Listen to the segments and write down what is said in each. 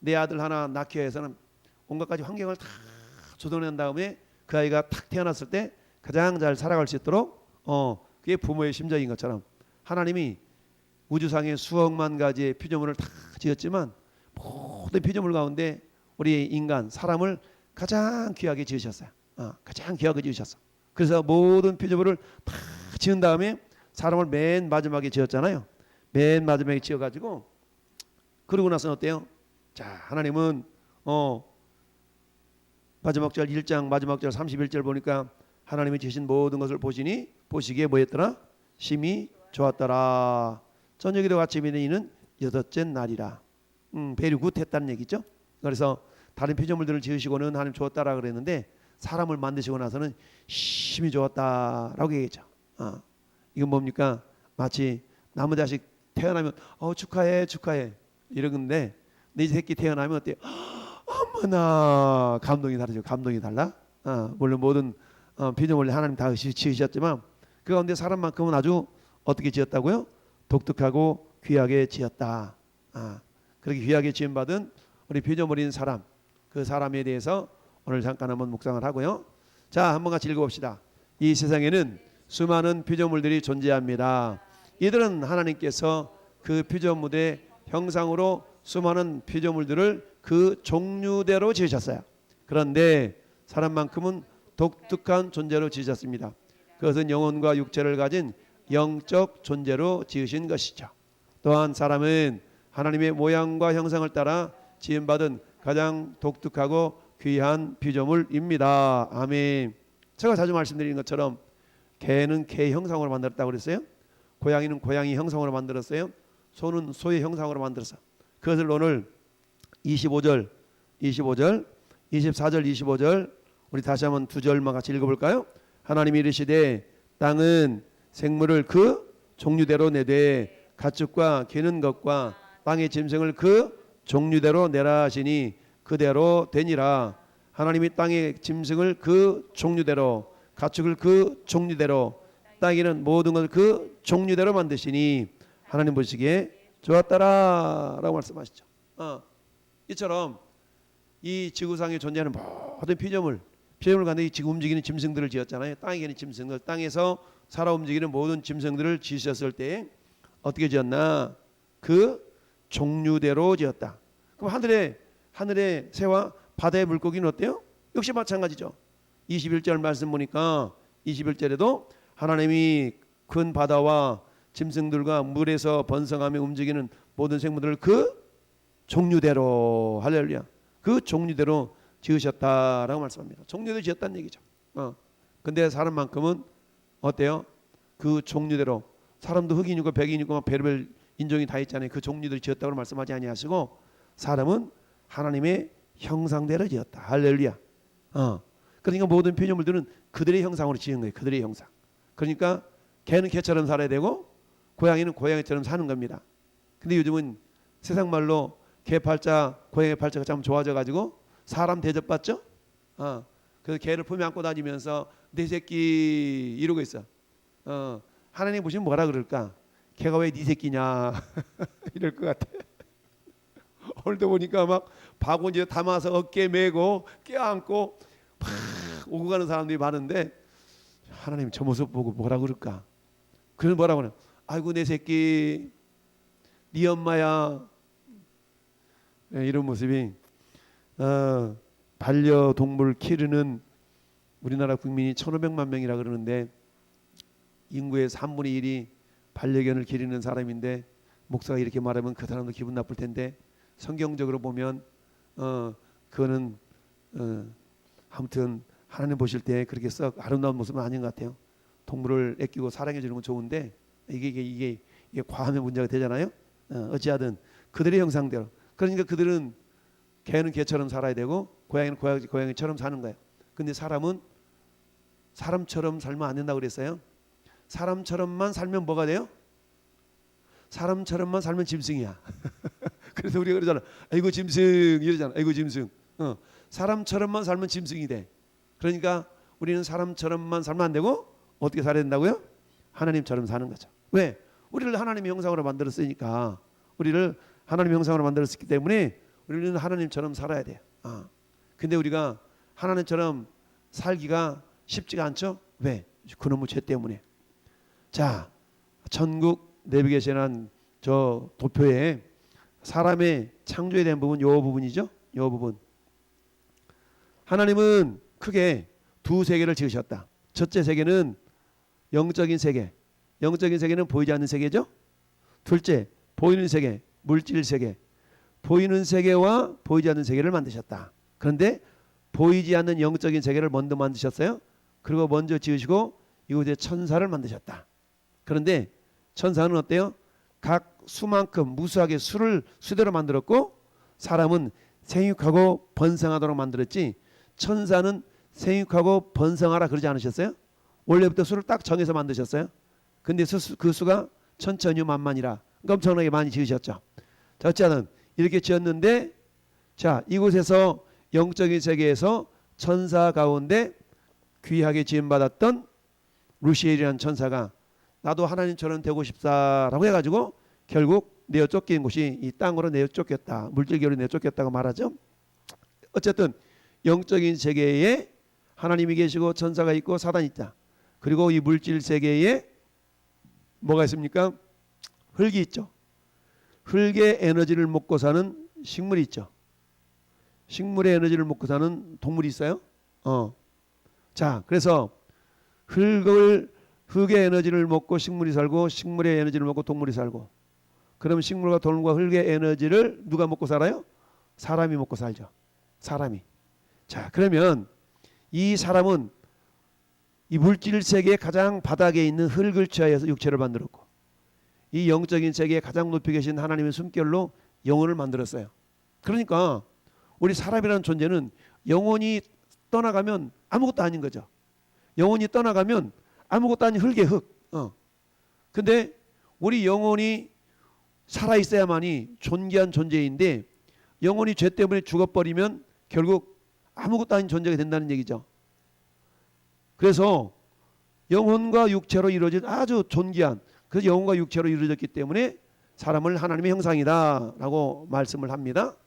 내 아들 하나 낳기 위해서는 온갖 가지 환경을 다 조성한 다음에 그 아이가 탁 태어났을 때 가장 잘 살아갈 수 있도록 그게 부모의 심정인 것처럼 하나님이 우주상에 수억만 가지의 피조물을 다 지었지만 모든 피조물 가운데 우리 인간 사람을 가장 귀하게 지으셨어요. 가장 귀하게 지으셨어. 그래서 모든 피조물을 다 지은 다음에 사람을 맨 마지막에 지었잖아요. 맨 마지막에 지어가지고 그러고 나서는 어때요? 자, 하나님은 마지막 절 1장 마지막 절 31절 보니까 하나님이 지으신 모든 것을 보시니 보시기에 뭐였더라? 심히 좋았더라. 저녁에도 아침에는 이는 여섯째 날이라. very good 했다는 얘기죠. 그래서 다른 피조물들을 지으시고는 하나님 좋았다라 그랬는데 사람을 만드시고 나서는 심히 좋았다라고 얘기했죠. 이건 뭡니까? 마치 나무 자식 태어나면 축하해 축하해 이런 건데 내 새끼 태어나면 어때요? 어머나 감동이 다르죠. 감동이 달라. 물론 모든 피조물 하나님 다 지으셨지만 그 가운데 사람만큼은 아주 어떻게 지었다고요? 독특하고 귀하게 지었다. 그렇게 귀하게 지음받은 우리 피조물인 사람, 그 사람에 대해서 오늘 잠깐 한번 묵상을 하고요. 자, 한번 같이 읽어봅시다. 이 세상에는 수많은 피조물들이 존재합니다. 이들은 하나님께서 그 피조물의 형상으로 수많은 피조물들을 그 종류대로 지으셨어요. 그런데 사람만큼은 독특한 존재로 지으셨습니다. 그것은 영혼과 육체를 가진 영적 존재로 지으신 것이죠. 또한 사람은 하나님의 모양과 형상을 따라 지음받은 가장 독특하고 귀한 피조물입니다. 아멘. 제가 자주 말씀드리는 것처럼 개는 개 형상으로 만들었다고 그랬어요. 고양이는 고양이 형상으로 만들었어요. 소는 소의 형상으로 만들었어. 그것을 오늘 25절, 24절, 25절 우리 다시 한번 두 절만 같이 읽어볼까요? 하나님이 이르시되 땅은 생물을 그 종류대로 내되 가축과 기는 것과 땅의 짐승을 그 종류대로 내라 하시니 그대로 되니라. 하나님이 땅의 짐승을 그 종류대로 가축을 그 종류대로 땅에는 모든 것을 그 종류대로 만드시니 하나님 보시기에 좋았더라 라고 말씀하시죠. 이처럼 이 지구상에 존재하는 모든 피조물 가운데 지구 움직이는 짐승들을 지었잖아요. 땅에 계는 짐승들, 땅에서 살아 움직이는 모든 짐승들을 지으셨을 때 어떻게 지었나? 그 종류대로 지었다. 그럼 하늘의 새와 바다의 물고기는 어때요? 역시 마찬가지죠. 21절 말씀 보니까 21절에도 하나님이 큰 바다와 짐승들과 물에서 번성하며 움직이는 모든 생물들을 그 종류대로 할렐루야. 그 종류대로 지으셨다라고 말씀합니다. 종류대로 지었다는 얘기죠. 근데 사람만큼은 어때요? 그 종류대로 사람도 흑인이고 백인이고 별별 인종이 다 있잖아요. 그 종류대로 지었다고 말씀하지 아니하시고 사람은 하나님의 형상대로 지었다. 할렐루야. 그러니까 모든 피조물들은 그들의 형상으로 지은 거예요. 그들의 형상. 그러니까 개는 개처럼 살아야 되고 고양이는 고양이처럼 사는 겁니다. 근데 요즘은 세상 말로 개 팔자, 고양이 팔자가 참 좋아져 가지고 사람 대접받죠? 그래서 개를 품에 안고 다니면서 내 새끼 이러고 있어. 하나님 보시면 뭐라 그럴까? 개가 왜 네 새끼냐 이럴 것 같아. 오늘도 보니까 막 바구니에 담아서 어깨에 메고 껴안고 막 오고 가는 사람들이 많은데 하나님 저 모습 보고 뭐라 그럴까? 그래서 뭐라고 그래? 아이고 내 새끼 네 엄마야. 이런 모습이 반려동물 기르는 우리나라 국민이 1,500만 명이라 그러는데 인구의 3분의 1이 반려견을 기르는 사람인데 목사가 이렇게 말하면 그 사람도 기분 나쁠 텐데 성경적으로 보면 그거는 아무튼 하나님 보실 때 그렇게 썩 아름다운 모습은 아닌 것 같아요. 동물을 아끼고 사랑해 주는 건 좋은데 이게 과하면 문제가 되잖아요. 어찌하든 그들의 형상대로. 그러니까 그들은 개는 개처럼 살아야 되고 고양이는 고양이처럼 사는 거예요. 근데 사람은 사람처럼 살면 안 된다고 그랬어요. 사람처럼만 살면 뭐가 돼요? 사람처럼만 살면 짐승이야. 그래서 우리가 그러잖아. 아이고 짐승 이러잖아. 아이고 짐승. 사람처럼만 살면 짐승이 돼. 그러니까 우리는 사람처럼만 살면 안 되고 어떻게 살아야 된다고요? 하나님처럼 사는 거죠. 왜? 우리를 하나님의 형상으로 만들었으니까. 우리를 하나님의 형상으로 만들었기 때문에 우리는 하나님처럼 살아야 돼요. 근데 우리가 하나님처럼 살기가 쉽지가 않죠. 왜? 그놈의 죄 때문에. 자, 전국 내비게이션한 저 도표에 사람의 창조에 대한 부분, 요 부분이죠. 요 부분. 하나님은 크게 두 세계를 지으셨다. 첫째 세계는 영적인 세계. 영적인 세계는 보이지 않는 세계죠. 둘째, 보이는 세계, 물질 세계. 보이는 세계와 보이지 않는 세계를 만드셨다. 그런데 보이지 않는 영적인 세계를 먼저 만드셨어요. 그리고 먼저 지으시고 이곳에 천사를 만드셨다. 그런데 천사는 어때요? 각 수만큼 무수하게 수대로 만들었고 사람은 생육하고 번성하도록 만들었지, 천사는 생육하고 번성하라 그러지 않으셨어요? 원래부터 수를 딱 정해서 만드셨어요. 근데 그 수가 천천유만만이라 엄청나게 많이 지으셨죠. 자, 어쨌든 이렇게 지었는데, 자, 이곳에서 영적인 세계에서 천사 가운데 귀하게 지음받았던 루시엘이라는 천사가 나도 하나님처럼 되고 싶다라고 해가지고 결국 내어 쫓긴 곳이 이 땅으로 내어 쫓겼다. 물질계로 내어 쫓겼다고 말하죠. 어쨌든 영적인 세계에 하나님이 계시고 천사가 있고 사단이 있다. 그리고 이 물질 세계에 뭐가 있습니까? 흙이 있죠. 흙의 에너지를 먹고 사는 식물이 있죠. 식물의 에너지를 먹고 사는 동물이 있어요. 자, 그래서 흙의 에너지를 먹고 식물이 살고, 식물의 에너지를 먹고 동물이 살고. 그럼 식물과 동물과 흙의 에너지를 누가 먹고 살아요? 사람이 먹고 살죠. 사람이. 자, 그러면 이 사람은 이 물질 세계의 가장 바닥에 있는 흙을 취하여서 육체를 만들었고, 이 영적인 세계에 가장 높이 계신 하나님의 숨결로 영혼을 만들었어요. 그러니까 우리 사람이라는 존재는 영혼이 떠나가면 아무것도 아닌 거죠. 영혼이 떠나가면 아무것도 아닌 흙의 흙. 근데 우리 영혼이 살아 있어야만이 존귀한 존재인데, 영혼이 죄 때문에 죽어버리면 결국 아무것도 아닌 존재가 된다는 얘기죠. 그래서 영혼과 육체로 이루어진 아주 존귀한, 그래서 영혼과 육체로 이루어졌기 때문에 사람을 하나님의 형상이다라고 말씀을 합니다.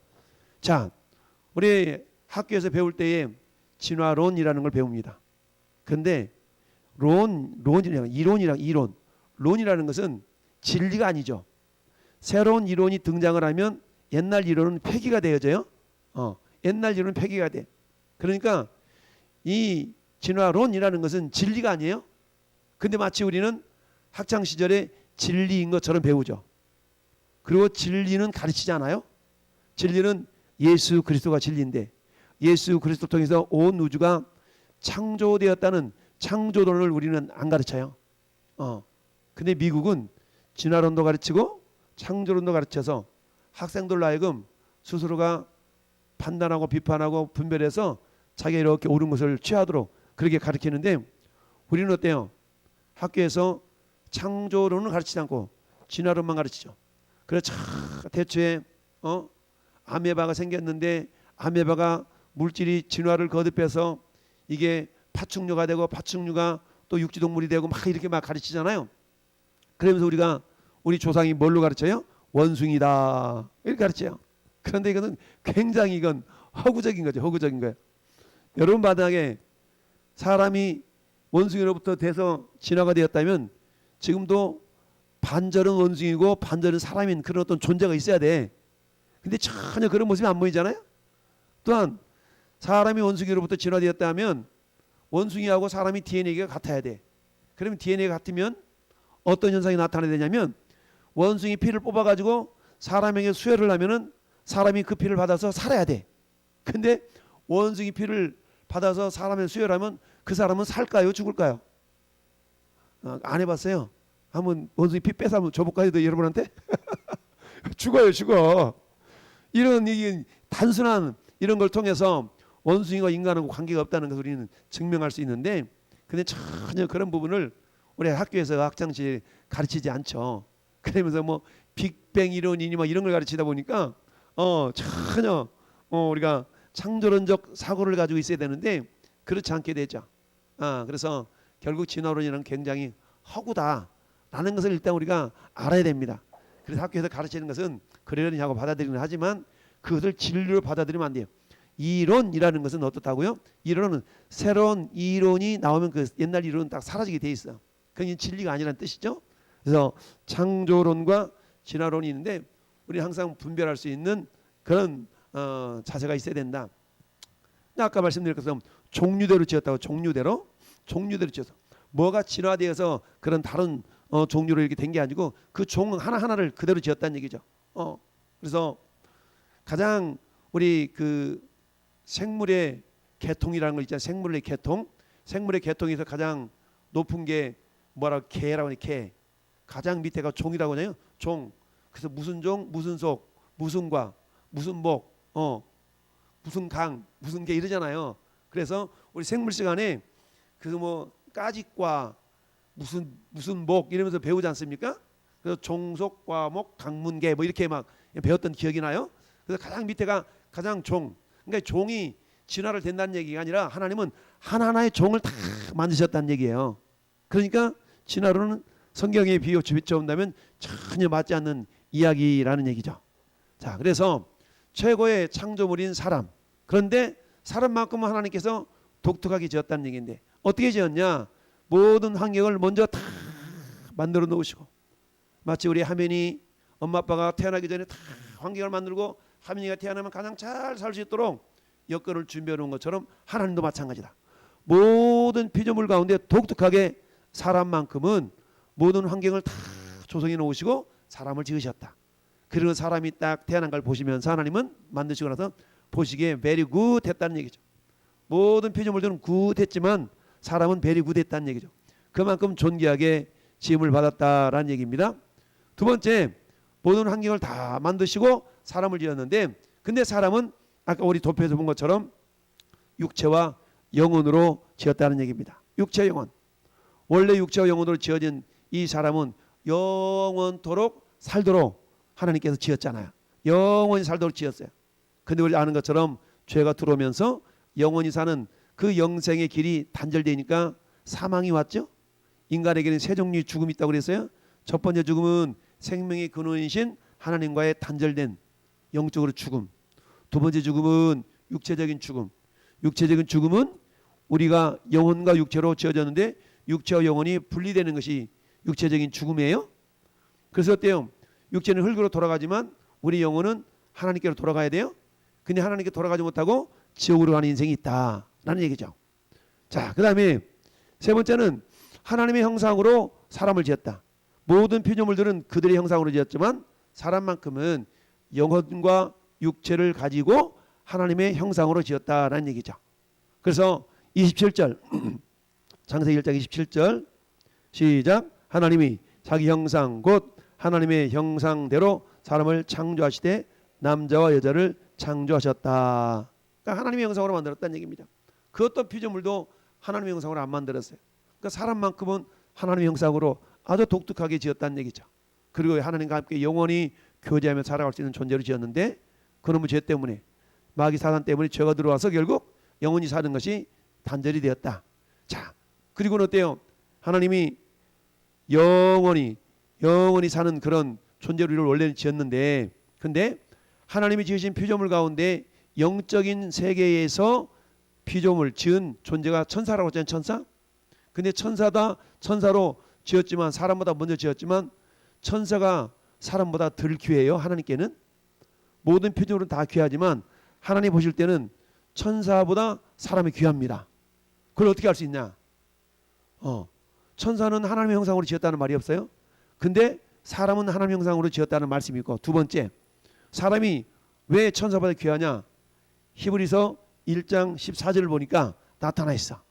자, 우리 학교에서 배울 때에 진화론이라는 걸 배웁니다. 근데 론이랑 이론. 론이라는 것은 진리가 아니죠. 새로운 이론이 등장을 하면 옛날 이론은 폐기가 되어져요. 옛날 이론은 폐기가 돼. 그러니까 이 진화론이라는 것은 진리가 아니에요. 근데 마치 우리는 학창 시절에 진리인 것처럼 배우죠. 그리고 진리는 가르치지 않아요. 진리는 예수 그리스도가 진리인데, 예수 그리스도 통해서 온 우주가 창조되었다는 창조론을 우리는 안 가르쳐요. 근데 미국은 진화론도 가르치고 창조론도 가르쳐서 학생들로 하여금 스스로가 판단하고 비판하고 분별해서 자기가 이렇게 옳은 것을 취하도록 그렇게 가르치는데, 우리는 어때요? 학교에서 창조론을 가르치지 않고 진화론만 가르치죠. 그래서 대초에 아메바가 생겼는데 아메바가 물질이 진화를 거듭해서 이게 파충류가 되고, 파충류가 또 육지동물이 되고 막 이렇게 막 가르치잖아요. 그러면서 우리 조상이 뭘로 가르쳐요? 원숭이다 이렇게 가르쳐요. 그런데 이거는 굉장히 허구적인 거죠. 허구적인 거예요. 여러분 마당에 사람이 원숭이로부터 돼서 진화가 되었다면 지금도 반절은 원숭이고 반절은 사람인 그런 어떤 존재가 있어야 돼. 근데 전혀 그런 모습이 안 보이잖아요. 또한 사람이 원숭이로부터 진화되었다면 원숭이하고 사람이 DNA가 같아야 돼. 그러면 DNA가 같으면 어떤 현상이 나타나야 되냐면, 원숭이 피를 뽑아가지고 사람에게 수혈을 하면은 사람이 그 피를 받아서 살아야 돼. 근데 원숭이 피를 받아서 사람에게 수혈하면 그 사람은 살까요? 죽을까요? 안 해봤어요. 한번 원숭이 피 빼서 한번 줘볼까요? 여러분한테? 죽어. 이런 이게 단순한 이런 걸 통해서 원숭이와 인간하고 관계가 없다는 것을 우리는 증명할 수 있는데, 근데 전혀 그런 부분을 우리 학교에서 학창시절에 가르치지 않죠. 그러면서 뭐 빅뱅 이론이니 뭐 이런 걸 가르치다 보니까 전혀 우리가 창조론적 사고를 가지고 있어야 되는데 그렇지 않게 되죠. 그래서 결국 진화론이라는 굉장히 허구다라는 것을 일단 우리가 알아야 됩니다. 그래서 학교에서 가르치는 것은 그러려니 하고 받아들이긴 하지만 그것을 진리로 받아들이면 안 돼요. 이론이라는 것은 어떻다고요? 이론은 새로운 이론이 나오면 그 옛날 이론은 딱 사라지게 돼 있어요. 그게 진리가 아니라는 뜻이죠. 그래서 창조론과 진화론이 있는데 우리 항상 분별할 수 있는 그런 자세가 있어야 된다. 아까 말씀드린 것처럼 종류대로 지었다고. 종류대로 지어서 뭐가 진화되어서 그런 다른 종류로 이렇게 된 게 아니고 그 종 하나하나를 그대로 지었다는 얘기죠. 그래서 가장 우리 그 생물의 계통이라는 거 있잖아요. 생물의 계통. 생물의 계통에서 가장 높은 게 뭐라고? 개라고 하니 개. 가장 밑에가 종이라고 하잖아요. 종. 그래서 무슨 종, 무슨 속, 무슨 과, 무슨 목, 무슨 강, 무슨 개 이러잖아요. 그래서 우리 생물 시간에 그 뭐 까짓과 무슨 목 이러면서 배우지 않습니까? 그래서 종속, 과목, 강문계 뭐 이렇게 막 배웠던 기억이 나요. 그래서 가장 밑에가 가장 종. 그러니까 종이 진화를 된다는 얘기가 아니라 하나님은 하나하나의 종을 다 만드셨다는 얘기예요. 그러니까 진화론은 성경에 비춰본다면 전혀 맞지 않는 이야기라는 얘기죠. 자, 그래서 최고의 창조물인 사람. 그런데 사람만큼은 하나님께서 독특하게 지었다는 얘기인데 어떻게 지었냐? 모든 환경을 먼저 다 만들어 놓으시고 마치 우리 하면이 엄마 아빠가 태어나기 전에 다 환경을 만들고 하민이가 태어나면 가장 잘 살 수 있도록 여건을 준비해 놓은 것처럼 하나님도 마찬가지다. 모든 피조물 가운데 독특하게 사람만큼은 모든 환경을 다 조성해 놓으시고 사람을 지으셨다. 그리고 사람이 딱 태어난 걸 보시면서 하나님은 만드시고 나서 보시기에 very good 했다는 얘기죠. 모든 피조물들은 굿했지만 사람은 very good 했다는 얘기죠. 그만큼 존귀하게 지음을 받았다라는 얘기입니다. 두 번째, 모든 환경을 다 만드시고 사람을 지었는데 근데 사람은 아까 우리 도표에서 본 것처럼 육체와 영혼으로 지었다는 얘기입니다. 육체 영혼. 원래 육체와 영혼으로 지어진 이 사람은 영원토록 살도록 하나님께서 지었잖아요. 영원히 살도록 지었어요. 근데 우리 아는 것처럼 죄가 들어오면서 영원히 사는 그 영생의 길이 단절되니까 사망이 왔죠. 인간에게는 세 종류의 죽음이 있다고 그랬어요. 첫 번째 죽음은 생명의 근원이신 하나님과의 단절된 영적으로 죽음. 두 번째 죽음은 육체적인 죽음. 육체적인 죽음은 우리가 영혼과 육체로 지어졌는데 육체와 영혼이 분리되는 것이 육체적인 죽음이에요. 그래서 어때요? 육체는 흙으로 돌아가지만 우리 영혼은 하나님께로 돌아가야 돼요. 근데 하나님께 돌아가지 못하고 지옥으로 가는 인생이 있다라는 얘기죠. 자, 그 다음에 세 번째는 하나님의 형상으로 사람을 지었다. 모든 피조물들은 그들의 형상으로 지었지만 사람만큼은 영혼과 육체를 가지고 하나님의 형상으로 지었다라는 얘기죠. 그래서 27절 창세기 1장 27절 시작. 하나님이 자기 형상 곧 하나님의 형상대로 사람을 창조하시되 남자와 여자를 창조하셨다. 그러니까 하나님의 형상으로 만들었다는 얘기입니다. 그 어떤 피조물도 하나님의 형상으로 안 만들었어요. 그러니까 사람만큼은 하나님의 형상으로 아주 독특하게 지었다는 얘기죠. 그리고 하나님과 함께 영원히 교제하며 살아갈 수 있는 존재로 지었는데 그놈의 죄 때문에 마귀 사단 때문에 죄가 들어와서 결국 영원히 사는 것이 단절이 되었다. 자, 그리고는 어때요? 하나님이 영원히 사는 그런 존재로 우리를 원래는 지었는데 근데 하나님이 지으신 피조물 가운데 영적인 세계에서 피조물 지은 존재가 천사라고 했잖아요. 천사. 근데 천사로 지었지만 사람보다 먼저 지었지만 천사가 사람보다 덜 귀해요. 하나님께는 모든 피조물은 다 귀하지만 하나님 보실 때는 천사보다 사람이 귀합니다. 그걸 어떻게 알 수 있냐? 천사는 하나님의 형상으로 지었다는 말이 없어요. 근데 사람은 하나님의 형상으로 지었다는 말씀이 있고 두 번째, 사람이 왜 천사보다 귀하냐? 히브리서 1장 14절을 보니까 나타나 있어.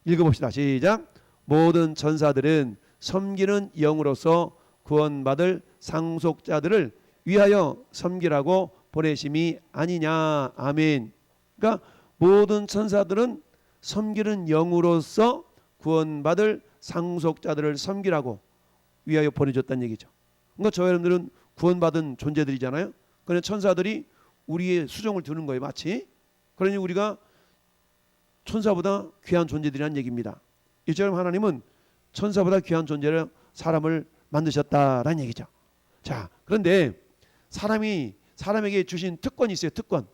읽어봅시다. 시작. 모든 천사들은 섬기는 영으로서 구원받을 상속자들을 위하여 섬기라고 보내심이 아니냐. 아멘. 그러니까 모든 천사들은 섬기는 영으로서 구원받을 상속자들을 섬기라고 위하여 보내줬다는 얘기죠. 그러니까 저 여러분들은 구원받은 존재들이잖아요. 그런데 천사들이 우리의 수종을 두는 거예요. 마치. 그러니 우리가 천사보다 귀한 존재들이라는 얘기입니다. 이처럼 하나님은 천사보다 귀한 존재로 사람을 만드셨다라는 얘기죠. 자, 그런데 사람이 사람에게 주신 특권이 있어요. 특권.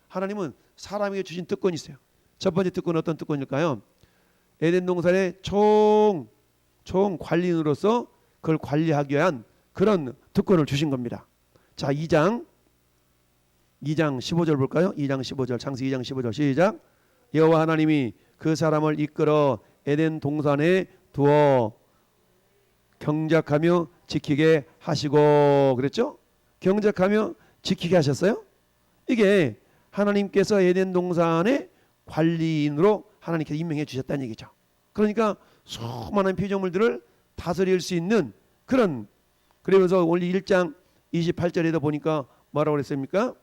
하나님은 사람에게 주신 특권이 있어요. 첫 번째 특권은 어떤 특권일까요? 에덴 동산의 총 관리인으로서 그걸 관리하기 위한 그런 특권을 주신 겁니다. 자, 2장 15절 볼까요? 2장 15절, 창세기 2장 15절 시작. 여호와 하나님이 그 사람을 이끌어 에덴 동산에 두어 경작하며 지키게 하시고, 그랬죠? 경작하며 지키게 하셨어요. 이게 하나님께서 에덴 동산의 관리인으로 하나님께서 임명해 주셨다는 얘기죠. 그러니까 수많은 피조물들을 다스릴 수 있는 그런, 그러면서 오늘 1장 28절에도 보니까 뭐라고 그랬습니까?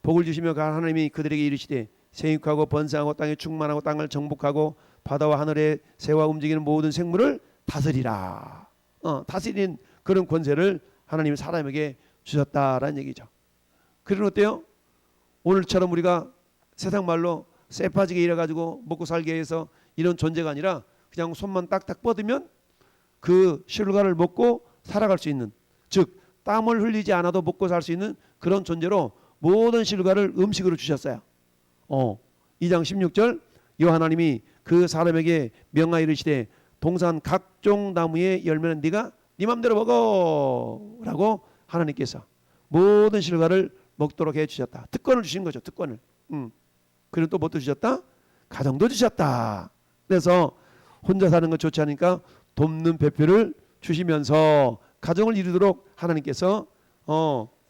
복을 주시며 하나님이 그들에게 이르시되 생육하고 번성하고 땅에 충만하고 땅을 정복하고 바다와 하늘의 새와 움직이는 모든 생물을 다스리라. 다스리는 그런 권세를 하나님이 사람에게 주셨다라는 얘기죠. 그러면 어때요? 오늘처럼 우리가 세상 말로 쇠 빠지게 일해가지고 먹고 살게 해서 이런 존재가 아니라 그냥 손만 딱딱 뻗으면 그 실과를 먹고 살아갈 수 있는, 즉 땀을 흘리지 않아도 먹고 살 수 있는 그런 존재로 모든 실과를 음식으로 주셨어요. 2장 16절 여호와 하나님이 그 사람에게 명하여 이르시되 동산 각종 나무의 열매는 네가 네 맘대로 먹어라고 하나님께서 모든 실과를 먹도록 해주셨다. 특권을 주신 거죠. 특권을. 그리고 또 뭣도 주셨다? 가정도 주셨다. 그래서 혼자 사는 것 좋지 않으니까 돕는 배표를 주시면서 가정을 이루도록 하나님께서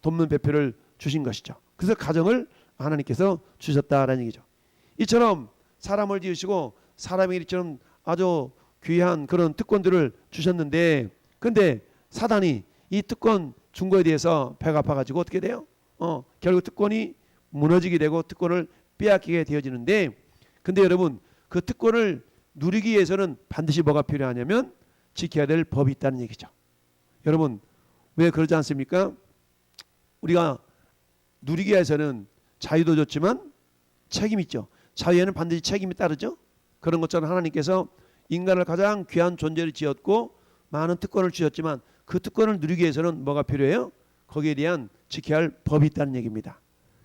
돕는 배표를 주신 것이죠. 그래서 가정을 하나님께서 주셨다라는 얘기죠. 이처럼 사람을 지으시고 사람에게 이처럼 아주 귀한 그런 특권들을 주셨는데, 근데 사단이 이 특권 준 거에 대해서 배가 아파가지고 어떻게 돼요? 결국 특권이 무너지게 되고 특권을 빼앗기게 되어지는데, 근데 여러분 그 특권을 누리기 위해서는 반드시 뭐가 필요하냐면 지켜야 될 법이 있다는 얘기죠. 여러분 왜 그러지 않습니까? 우리가 누리기 위해서는 자유도 좋지만 책임이 있죠. 자유에는 반드시 책임이 따르죠. 그런 것처럼 하나님께서 인간을 가장 귀한 존재를 지었고 많은 특권을 주셨지만 그 특권을 누리기 위해서는 뭐가 필요해요? 거기에 대한 지켜야 할 법이 있다는 얘기입니다.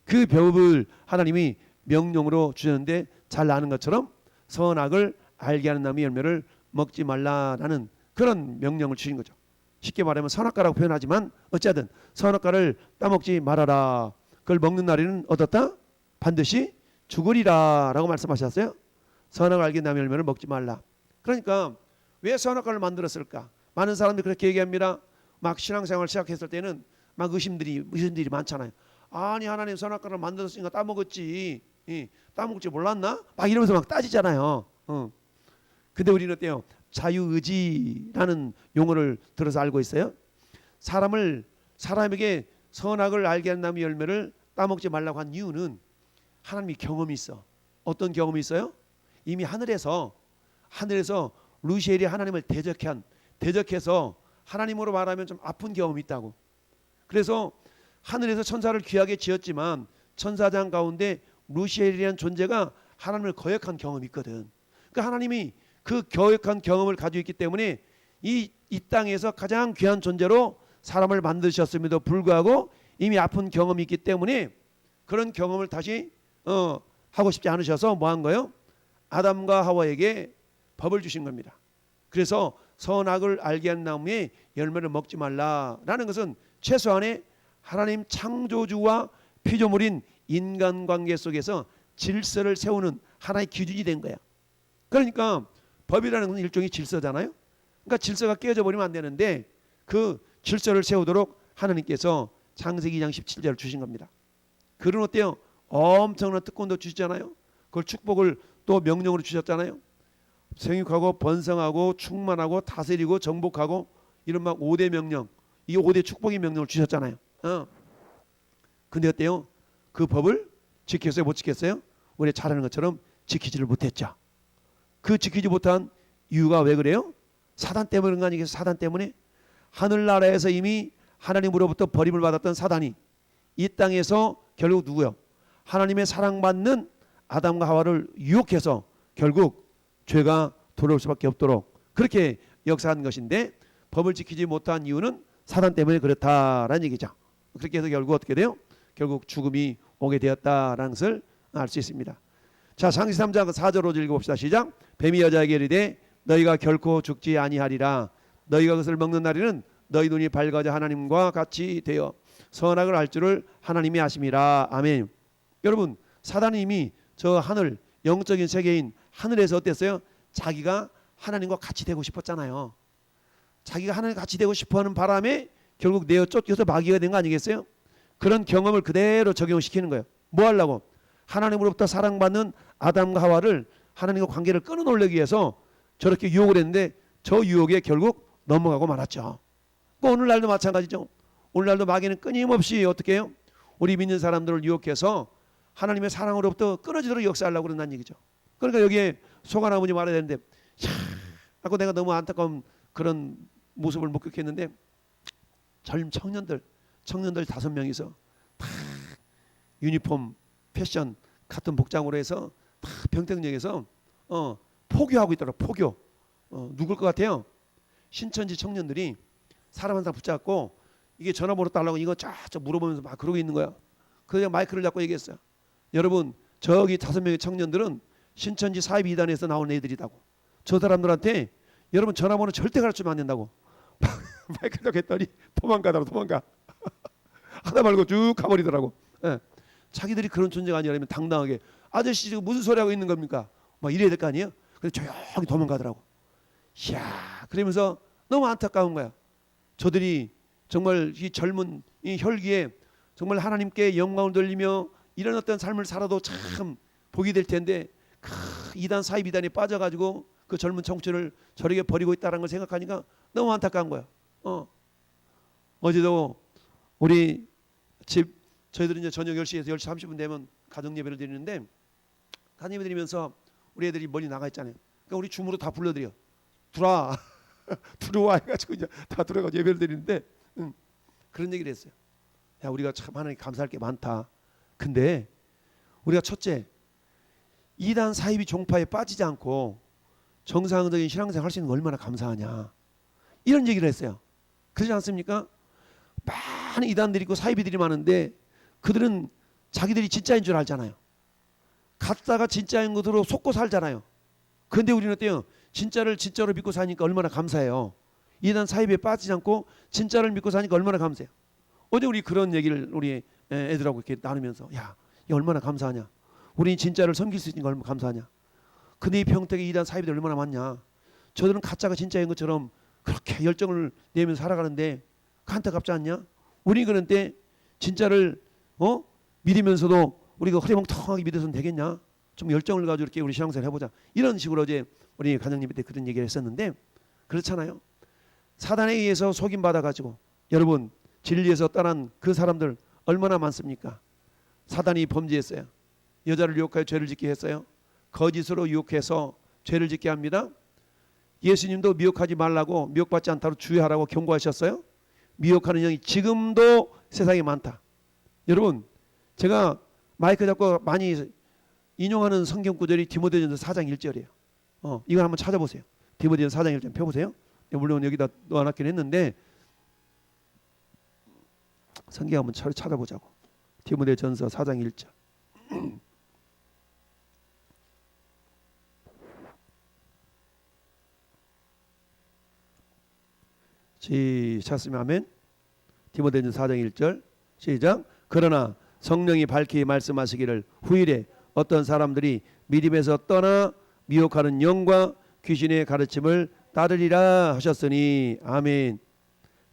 그 법을 하나님이 명령으로 주셨는데 잘 아는 것처럼 선악을 알게 하는 나무의 열매를 먹지 말라라는 그런 명령을 주신 거죠. 쉽게 말하면 선악과라고 표현하지만 어찌하든 선악과를 따먹지 말아라. 그걸 먹는 날에는 어떻다? 반드시 죽으리라 라고 말씀하셨어요. 선악을 알게 하는 나무의 열매를 먹지 말라. 그러니까 왜 선악과를 만들었을까? 많은 사람들이 그렇게 얘기합니다. 막 신앙생활을 시작했을 때는 막 의심들이 많잖아요. 아니 하나님 선악과를 만들었으니까 따먹었지. 따먹을지 몰랐나? 막 이러면서 막 따지잖아요. 근데 우리는 어때요? 자유의지라는 용어를 들어서 알고 있어요. 사람에게 선악을 알게 하는 나무의 열매를 따먹지 말라고 한 이유는 하나님이 경험이 있어. 어떤 경험이 있어요? 이미 하늘에서 루시엘이 하나님을 대적해서 하나님으로 말하면 좀 아픈 경험이 있다고. 그래서 하늘에서 천사를 귀하게 지었지만 천사장 가운데 루시엘이라는 존재가 하나님을 거역한 경험이 있거든. 그러니까 하나님이 그 거역한 경험을 가지고 있기 때문에 이 땅에서 가장 귀한 존재로 사람을 만드셨음에도 불구하고 이미 아픈 경험이 있기 때문에 그런 경험을 다시 하고 싶지 않으셔서 뭐 한 거예요? 아담과 하와에게 법을 주신 겁니다. 그래서 선악을 알게 하는 나무의 열매를 먹지 말라라는 것은 최소한의 하나님 창조주와 피조물인 인간관계 속에서 질서를 세우는 하나의 기준이 된 거야. 그러니까 법이라는 것은 일종의 질서잖아요. 그러니까 질서가 깨어져 버리면 안 되는데 그 질서를 세우도록 하나님께서 창세기 2장 17절을 주신 겁니다. 그런 어때요? 엄청난 특권도 주시잖아요. 그걸 축복을 또 명령으로 주셨잖아요. 생육하고 번성하고 충만하고 다스리고 정복하고 이런 막 5대 명령, 이 5대 축복의 명령을 주셨잖아요. 근데 어때요? 그 법을 지켰어요? 못 지켰어요? 우리 잘 아는 것처럼 지키지를 못했죠. 그 지키지 못한 이유가 왜 그래요? 사단 때문에 그런 거 아니겠어요? 사단 때문에 하늘나라에서 이미 하나님으로부터 버림을 받았던 사단이 이 땅에서 결국 누구요? 하나님의 사랑받는 아담과 하와를 유혹해서 결국 죄가 돌아올 수밖에 없도록 그렇게 역사한 것인데, 법을 지키지 못한 이유는 사단 때문에 그렇다라는 얘기죠. 그렇게 해서 결국 어떻게 돼요? 결국 죽음이 오게 되었다라는 것을 알 수 있습니다. 자, 창세기 3장 4절로 읽어봅시다. 시작. 뱀이 여자에게 이르되 너희가 결코 죽지 아니하리라. 너희가 그것을 먹는 날에는 너희 눈이 밝아져 하나님과 같이 되어 선악을 알 줄을 하나님이 아심이라. 아멘. 여러분, 사단이 이미 저 하늘, 영적인 세계인 하늘에서 어땠어요? 자기가 하나님과 같이 되고 싶었잖아요. 자기가 하나님과 같이 되고 싶어하는 바람에 결국 내어 쫓겨서 마귀가 된 거 아니겠어요? 그런 경험을 그대로 적용시키는 거예요. 뭐 하려고? 하나님으로부터 사랑받는 아담과 하와를 하나님과 관계를 끊어놓으려기 위해서 저렇게 유혹을 했는데 저 유혹에 결국 넘어가고 말았죠. 오늘날도 마찬가지죠. 오늘날도 마귀는 끊임없이 어떻게 해요? 우리 믿는 사람들을 유혹해서 하나님의 사랑으로부터 끊어지도록 역사하려고 그런다는 얘기죠. 그러니까 여기에 소간 아버지 말해야 되는데 하고 내가 너무 안타까운 그런 모습을 목격했는데 젊은 청년들 5명이서 다 유니폼 패션 같은 복장으로 해서 다 평택역에서 포교하고 있더라고. 포교. 누굴 것 같아요? 신천지 청년들이 사람 한 사람 붙잡고 이게 전화번호 달라고 이거 쫙 물어보면서 막 그러고 있는 거야. 그래서 마이크를 잡고 얘기했어요. 여러분, 저기 5명의 청년들은 신천지 사이비 이단에서 나온 애들이라고. 저 사람들한테 여러분 전화번호 절대 가르치면 안 된다고. 마이크를 잡고 했더니 도망가. 하다 말고 쭉 가버리더라고. 예. 자기들이 그런 존재가 아니라면 당당하게 아저씨 지금 무슨 소리 하고 있는 겁니까? 막 이래야 될 거 아니에요? 그래서 조용히 도망가더라고. 이야, 그러면서 너무 안타까운 거야. 저들이 정말 이 젊은 이 혈기에 정말 하나님께 영광을 돌리며 이런 어떤 삶을 살아도 참 복이 될 텐데 이단 사이비 이단에 빠져가지고 그 젊은 청춘을 저렇게 버리고 있다는 걸 생각하니까 너무 안타까운 거야. 어제도 우리 집 저희들은 이제 저녁 10시에서 10시 30분 되면 가정 예배를 드리는데 가정 예배 드리면서 우리 애들이 멀리 나가 있잖아요. 그러니까 우리 줌으로 다 불러드려. 들어와 해가지고 이제 다 들어가서 예배를 드리는데 그런 얘기를 했어요. 야, 우리가 참 하나님 감사할 게 많다. 근데 우리가 첫째 이단 사이비 종파에 빠지지 않고 정상적인 신앙생활 할 수 있는 거 얼마나 감사하냐. 이런 얘기를 했어요. 그렇지 않습니까? 많은 이단들이 있고 사이비들이 많은데 그들은 자기들이 진짜인 줄 알잖아요. 가짜가 진짜인 것으로 속고 살잖아요. 그런데 우리는 어때요? 진짜를 진짜로 믿고 사니까 얼마나 감사해요. 이단 사이비에 빠지지 않고 진짜를 믿고 사니까 얼마나 감사해요. 어제 우리 그런 얘기를 우리 애들하고 이렇게 나누면서 야, 얼마나 감사하냐. 우리 진짜를 섬길 수 있으니까 얼마나 감사하냐. 근데 이 평택에 이단 사이비들 얼마나 많냐. 저들은 가짜가 진짜인 것처럼 그렇게 열정을 내면서 살아가는데 안타깝지 않냐? 우리 그런데 진짜를 믿으면서도 우리가 허리멍텅하게 믿어서는 되겠냐? 좀 열정을 가지고 이렇게 우리 신앙생활 해보자. 이런 식으로 어제 우리 관장님한테 그런 얘기를 했었는데 그렇잖아요. 사단에 의해서 속임받아가지고 여러분 진리에서 떠난 그 사람들 얼마나 많습니까? 사단이 범죄했어요. 여자를 유혹하여 죄를 짓게 했어요. 거짓으로 유혹해서 죄를 짓게 합니다. 예수님도 미혹하지 말라고 미혹받지 않도록 주의하라고 경고하셨어요. 미혹하는 영이 지금도 세상에 많다. 여러분 제가 마이크 잡고 많이 인용하는 성경 구절이 디모데전서 4장 1절이에요. 이걸 한번 찾아보세요. 디모데전서 4장 1절 펴보세요. 물론 여기다 넣어놨긴 했는데 성경 한번 찾아보자고. 디모데전서 4장 1절. 찾으면 아멘. 디모데전서 4장 1절 시작. 그러나 성령이 밝히 말씀하시기를 후일에 어떤 사람들이 믿음에서 떠나 미혹하는 영과 귀신의 가르침을 따르리라 하셨으니 아멘.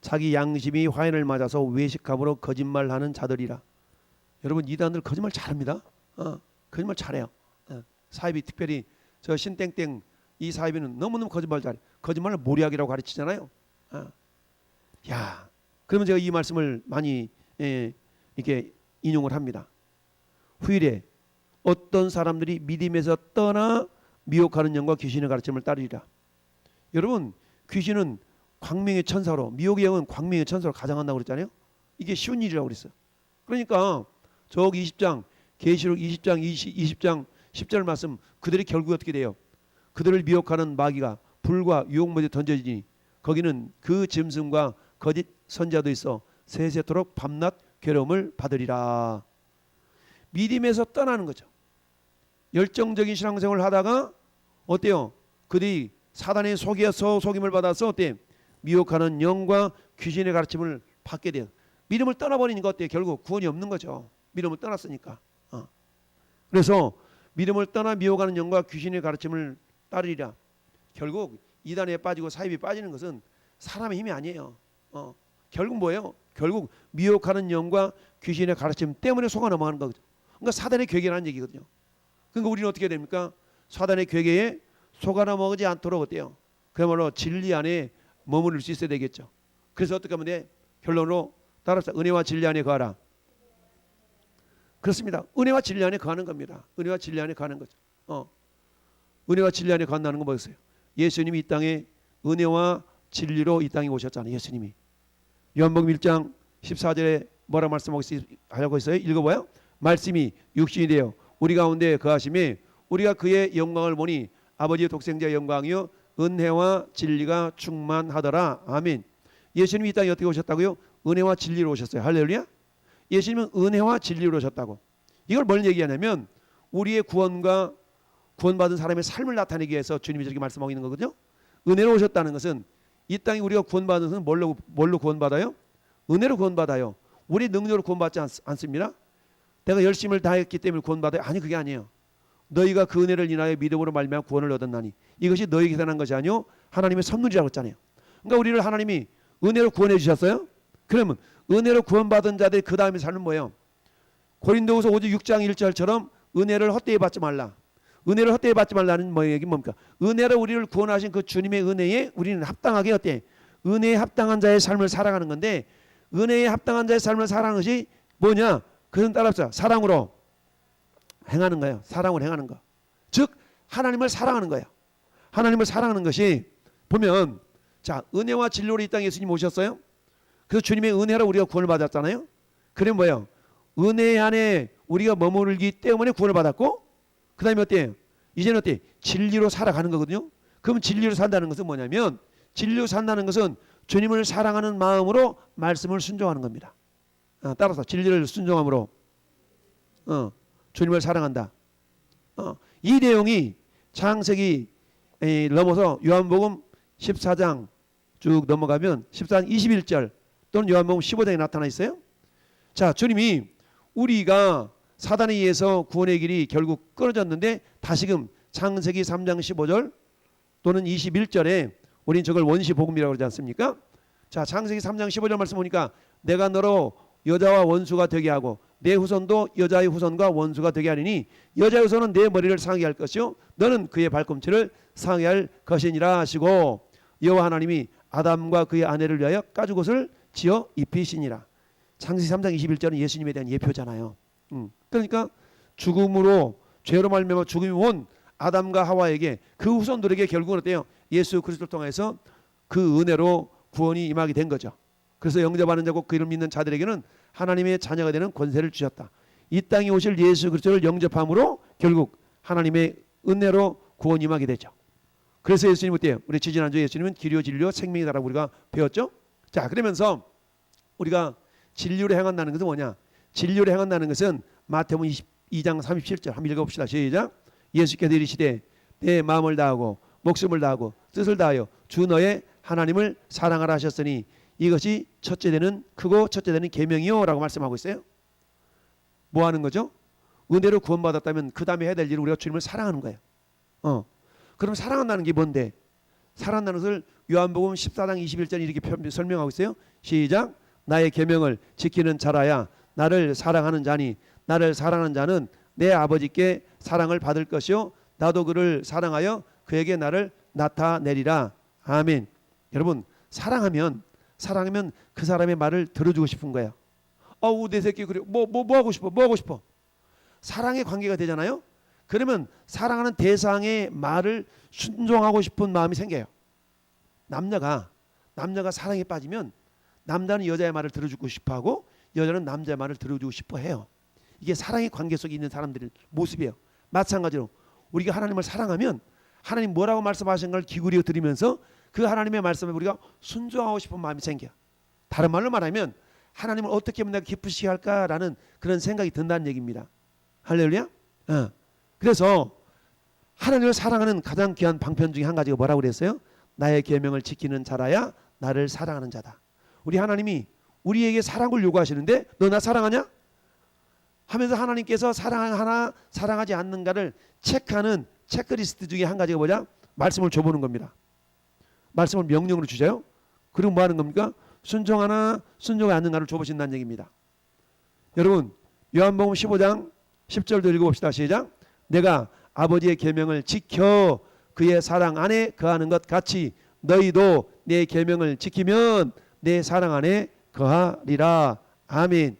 자기 양심이 화인을 맞아서 외식함으로 거짓말하는 자들이라. 여러분 이단들 거짓말 잘합니다. 거짓말 잘해요. 사이비 특별히 저 신땡땡 이 사이비는 너무너무 거짓말 잘해. 거짓말을 모략이라고 가르치잖아요. 야, 그러면 제가 이 말씀을 많이 이렇게 인용을 합니다. 후일에 어떤 사람들이 믿음에서 떠나 미혹하는 영과 귀신의 가르침을 따르리라. 여러분 귀신은 광명의 천사로, 미혹의 영은 광명의 천사로 가장한다고 그랬잖아요. 이게 쉬운 일이라고 그랬어요. 그러니까 저기 20장 계시록 20장 20장 10절 말씀 그들의 결국이 어떻게 돼요? 그들을 미혹하는 마귀가 불과 유혹못에 던져지니 거기는 그 짐승과 거짓 선자도 있어 세세토록 밤낮 괴로움을 받으리라. 믿음에서 떠나는 거죠. 열정적인 신앙생활을 하다가 어때요? 그들이 사단의 속임을 받아서 어때? 미혹하는 영과 귀신의 가르침을 받게 돼요. 믿음을 떠나버리니까 어때요? 결국 구원이 없는 거죠. 믿음을 떠났으니까. 그래서 믿음을 떠나 미혹하는 영과 귀신의 가르침을 따르리라. 결국 이단에 빠지고 사입에 빠지는 것은 사람의 힘이 아니에요. 결국 뭐예요? 결국 미혹하는 영과 귀신의 가르침 때문에 속아 넘어가는 거죠. 그러니까 사단의 괴계라는 얘기거든요. 그러니까 우리는 어떻게 됩니까? 사단의 괴계에 속아 넘어가지 않도록 어때요? 그야말로 진리 안에 머무를 수 있어야 되겠죠. 그래서 어떻게 하면 돼? 결론으로 따라서 은혜와 진리 안에 거하라. 그렇습니다. 은혜와 진리 안에 거하는 겁니다. 은혜와 진리 안에 거하는 거죠. 은혜와 진리 안에 거한다는 건 뭐였어요? 예수님이 이 땅에 은혜와 진리로 이 땅에 오셨잖아요. 예수님이. 요한복음 1장 14절에 뭐라 말씀하고 있어요? 읽어봐요. 말씀이 육신이 되어 우리 가운데 거하심에 우리가 그의 영광을 보니 아버지의 독생자의 영광이요 은혜와 진리가 충만하더라. 아멘. 예수님이 이 땅에 어떻게 오셨다고요? 은혜와 진리로 오셨어요. 할렐루야. 예수님은 은혜와 진리로 오셨다고. 이걸 뭘 얘기하냐면 우리의 구원과 구원받은 사람의 삶을 나타내기 위해서 주님이 저렇게 말씀하고 있는 거거든요. 은혜로 오셨다는 것은 이 땅에 우리가 구원받은 것은 뭘로 구원받아요? 은혜로 구원받아요. 우리 능력으로 구원받지 않습니다. 내가 열심을 다했기 때문에 구원받아요? 아니, 그게 아니에요. 너희가 그 은혜를 인하여 믿음으로 말미암아 구원을 얻었나니 이것이 너희에게 대한 것이 아니요 하나님의 선물이라고 했잖아요. 그러니까 우리를 하나님이 은혜로 구원해 주셨어요. 그러면 은혜로 구원받은 자들이 그 다음에 삶은 뭐예요? 고린도후서 5장 6장 1절처럼 은혜를 헛되이 받지 말라. 은혜를 헛되이 받지 말라는 얘기 뭡니까? 은혜로 우리를 구원하신 그 주님의 은혜에 우리는 합당하게 어때? 은혜에 합당한 자의 삶을 살아가는 건데 은혜에 합당한 자의 삶을 살아가는 것이 뭐냐? 그건 따라서 사랑으로 행하는 거예요. 사랑으로 행하는 거. 즉 하나님을 사랑하는 거예요. 하나님을 사랑하는 것이 보면 자 은혜와 진리로 이 땅에 예수님 오셨어요. 그래서 주님의 은혜로 우리가 구원을 받았잖아요. 그래 뭐예요? 은혜 안에 우리가 머무르기 때문에 구원을 받았고 그 다음에 어때요? 이제는 어때요? 진리로 살아가는 거거든요. 그럼 진리로 산다는 것은 뭐냐면 진리로 산다는 것은 주님을 사랑하는 마음으로 말씀을 순종하는 겁니다. 따라서 진리를 순종함으로 주님을 사랑한다. 이 내용이 창세기 넘어서 요한복음 14장 쭉 넘어가면 14장 21절 또는 요한복음 15장에 나타나 있어요. 자, 주님이 우리가 사단에 의해서 구원의 길이 결국 끊어졌는데 다시금 창세기 3장 15절 또는 21절에 우리는 저걸 원시복음이라고 그러지 않습니까? 자, 창세기 3장 15절 말씀 보니까 내가 너로 여자와 원수가 되게 하고 내 후손도 여자의 후손과 원수가 되게 하리니 여자의 후손은 내 머리를 상하게 할 것이요 너는 그의 발꿈치를 상하게 할 것이니라 하시고 여호와 하나님이 아담과 그의 아내를 위하여 가죽옷을 지어 입히시니라. 창세기 3장 21절은 예수님에 대한 예표잖아요. 그러니까 죽음으로 죄로 말미암아 죽음이 온 아담과 하와에게 그 후손들에게 결국은 어때요? 예수 그리스도를 통해서 그 은혜로 구원이 임하게 된 거죠. 그래서 영접하는 자고 그 이름 믿는 자들에게는 하나님의 자녀가 되는 권세를 주셨다. 이 땅에 오실 예수 그리스도를 영접함으로 결국 하나님의 은혜로 구원이 임하게 되죠. 그래서 예수님 어때요? 우리 지지난주에 예수님은 길이요 진리요 생명이다라고 우리가 배웠죠. 자, 그러면서 우리가 진리로 행한다는 것은 뭐냐? 진리로 행한다는 것은 마태복음 22장 37절 한번 읽어봅시다. 시작. 예수께서 이르시되 내 마음을 다하고 목숨을 다하고 뜻을 다하여 주 너의 하나님을 사랑하라 하셨으니 이것이 첫째 되는 크고 첫째 되는 계명이요 라고 말씀하고 있어요. 뭐 하는 거죠? 은혜로 구원받았다면 그 다음에 해야 될 일은 우리가 주님을 사랑하는 거예요. 그럼 사랑한다는 게 뭔데? 사랑한다는 것을 요한복음 14장 21절 이렇게 설명하고 있어요. 시작. 나의 계명을 지키는 자라야 나를 사랑하는 자니 나를 사랑하는 자는 내 아버지께 사랑을 받을 것이요 나도 그를 사랑하여 그에게 나를 나타내리라. 아멘. 여러분 사랑하면 그 사람의 말을 들어주고 싶은 거예요. 내 새끼 그래 뭐 하고 싶어 사랑의 관계가 되잖아요. 그러면 사랑하는 대상의 말을 순종하고 싶은 마음이 생겨요. 남자가 사랑에 빠지면 남자는 여자의 말을 들어주고 싶어하고 여자는 남자의 말을 들어주고 싶어해요. 이게 사랑의 관계 속에 있는 사람들의 모습이에요. 마찬가지로 우리가 하나님을 사랑하면 하나님 뭐라고 말씀하신 걸 기울여 들으면서 그 하나님의 말씀에 우리가 순종하고 싶은 마음이 생겨요. 다른 말로 말하면 하나님을 어떻게 하면 내가 기쁘시게 할까라는 그런 생각이 든다는 얘기입니다. 할렐루야. 그래서 하나님을 사랑하는 가장 귀한 방편 중에 한 가지가 뭐라고 그랬어요? 나의 계명을 지키는 자라야 나를 사랑하는 자다. 우리 하나님이 우리에게 사랑을 요구하시는데 너 나 사랑하냐? 하면서 하나님께서 사랑하나 사랑하지 않는가를 체크하는 체크리스트 중에 한 가지가 뭐냐? 말씀을 줘보는 겁니다. 말씀을 명령으로 주셔요. 그리고 뭐 하는 겁니까? 순종하나 순종하지 않는가를 줘보신다는 얘기입니다. 여러분 요한복음 15장 10절도 읽어봅시다. 시작. 내가 아버지의 계명을 지켜 그의 사랑 안에 거하는 것 같이 너희도 내 계명을 지키면 내 사랑 안에 거하리라. 아멘.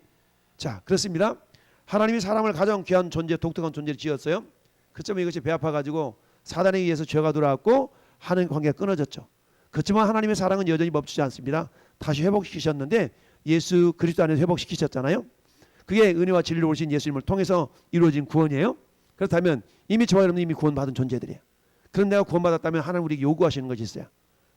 자, 그렇습니다. 하나님이 사람을 가장 귀한 존재, 독특한 존재를 지었어요. 그렇지만 이것이 배 아파가지고 사단에 의해서 죄가 들어왔고 하나님 관계가 끊어졌죠. 그렇지만 하나님의 사랑은 여전히 멈추지 않습니다. 다시 회복시키셨는데 예수 그리스도 안에서 회복시키셨잖아요. 그게 은혜와 진리로 오신 예수님을 통해서 이루어진 구원이에요. 그렇다면 이미 저와 여러분이 이미 구원받은 존재들이에요. 그런 내가 구원받았다면 하나님 우리에게 요구하시는 것이 있어요.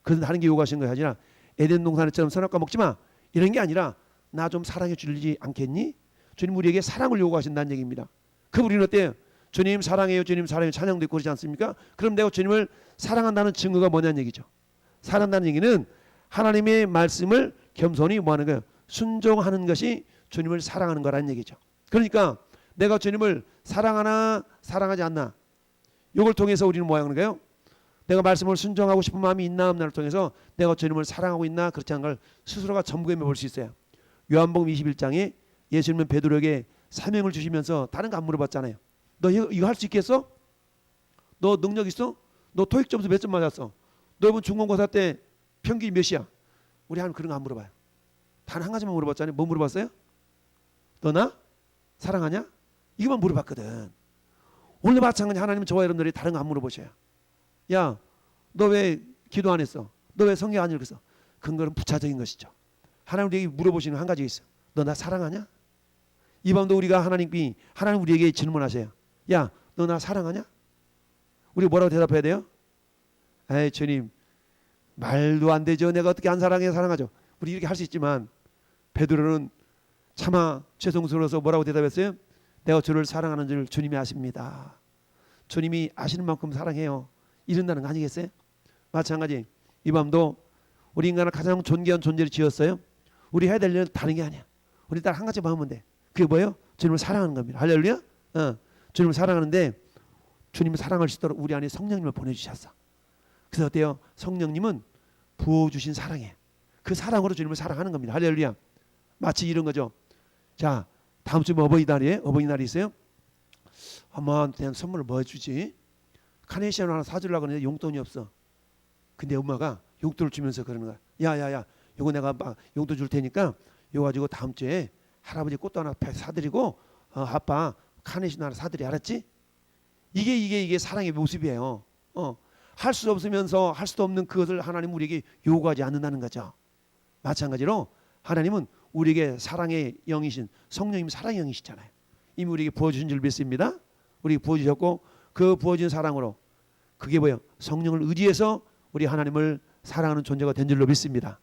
그런데 다른 게 요구하시는 것이 아니라 에덴 동산처럼 선악과 먹지 마 이런 게 아니라 나 좀 사랑해 주지 않겠니? 주님 우리에게 사랑을 요구하신다는 얘기입니다. 그럼 우리는 어때요? 주님 사랑해요, 주님 사랑해요 찬양도 있고 그러지 않습니까? 그럼 내가 주님을 사랑한다는 증거가 뭐냐는 얘기죠. 사랑한다는 얘기는 하나님의 말씀을 겸손히 뭐하는 거예요? 순종하는 것이 주님을 사랑하는 거라는 얘기죠. 그러니까 내가 주님을 사랑하나 사랑하지 않나 이걸 통해서 우리는 뭐 하는 거예요? 내가 말씀을 순종하고 싶은 마음이 있나 없나를 통해서 내가 주님을 사랑하고 있나 그렇지 않은 걸 스스로가 점검해 볼 수 있어요. 요한복음 21장에 예수님은 베드로에게 사명을 주시면서 다른 거 안 물어봤잖아요. 너 이거 할 수 있겠어? 너 능력 있어? 너 토익 점수 몇 점 맞았어? 너 이번 중간고사 때 평균이 몇이야? 우리 하나님 그런 거 안 물어봐요. 단 한 가지만 물어봤잖아요. 뭐 물어봤어요? 너 나 사랑하냐? 이거만 물어봤거든. 오늘 마찬가지 하나님은 저와 여러분들이 다른 거 안 물어보셔요. 야, 너 왜 기도 안 했어? 너 왜 성경 안 읽었어? 그건 부차적인 것이죠. 하나님 우리에게 물어보시는 한 가지가 있어. 너 나 사랑하냐? 이 밤도 우리가 하나님 우리에게 질문하세요. 야, 너 나 사랑하냐? 우리 뭐라고 대답해야 돼요? 에이 주님 말도 안 되죠. 내가 어떻게 안 사랑하죠. 우리 이렇게 할 수 있지만 베드로는 차마 죄송스러워서 뭐라고 대답했어요? 내가 주를 사랑하는 줄 주님이 아십니다. 주님이 아시는 만큼 사랑해요. 이런다는 거 아니겠어요? 마찬가지 이 밤도 우리 인간을 가장 존귀한 존재를 지었어요. 우리 해야 될 일은 다른 게 아니야. 우리 딱 한 가지 마음은 돼. 그게 뭐예요? 주님을 사랑하는 겁니다. 할렐루야. 주님을 사랑하는데 주님을 사랑할 수 있도록 우리 안에 성령님을 보내주셨어. 그래서 어때요? 성령님은 부어주신 사랑이에요. 그 사랑으로 주님을 사랑하는 겁니다. 할렐루야. 마치 이런 거죠. 자, 다음 주에 어버이날이 있어요. 엄마한테 선물을 뭐 해주지? 카네이션 하나 사주려고 하는데 용돈이 없어. 근데 엄마가 용돈을 주면서 그러는 거야. 야야야, 요거 내가 용돈 줄 테니까 요거 가지고 다음 주에 할아버지 꽃도 하나 사드리고 아빠 카네이션 하나 사드리. 알았지? 이게 사랑의 모습이에요. 할 수 없으면서 할 수도 없는 그것을 하나님 우리에게 요구하지 않는다는 거죠. 마찬가지로 하나님은 우리에게 사랑의 영이신 성령님 사랑의 영이시잖아요. 이미 우리에게 부어주신 줄 믿습니다. 우리에게 부어주셨고 그 부어진 사랑으로 그게 뭐예요? 성령을 의지해서 우리 하나님을 사랑하는 존재가 된 줄로 믿습니다.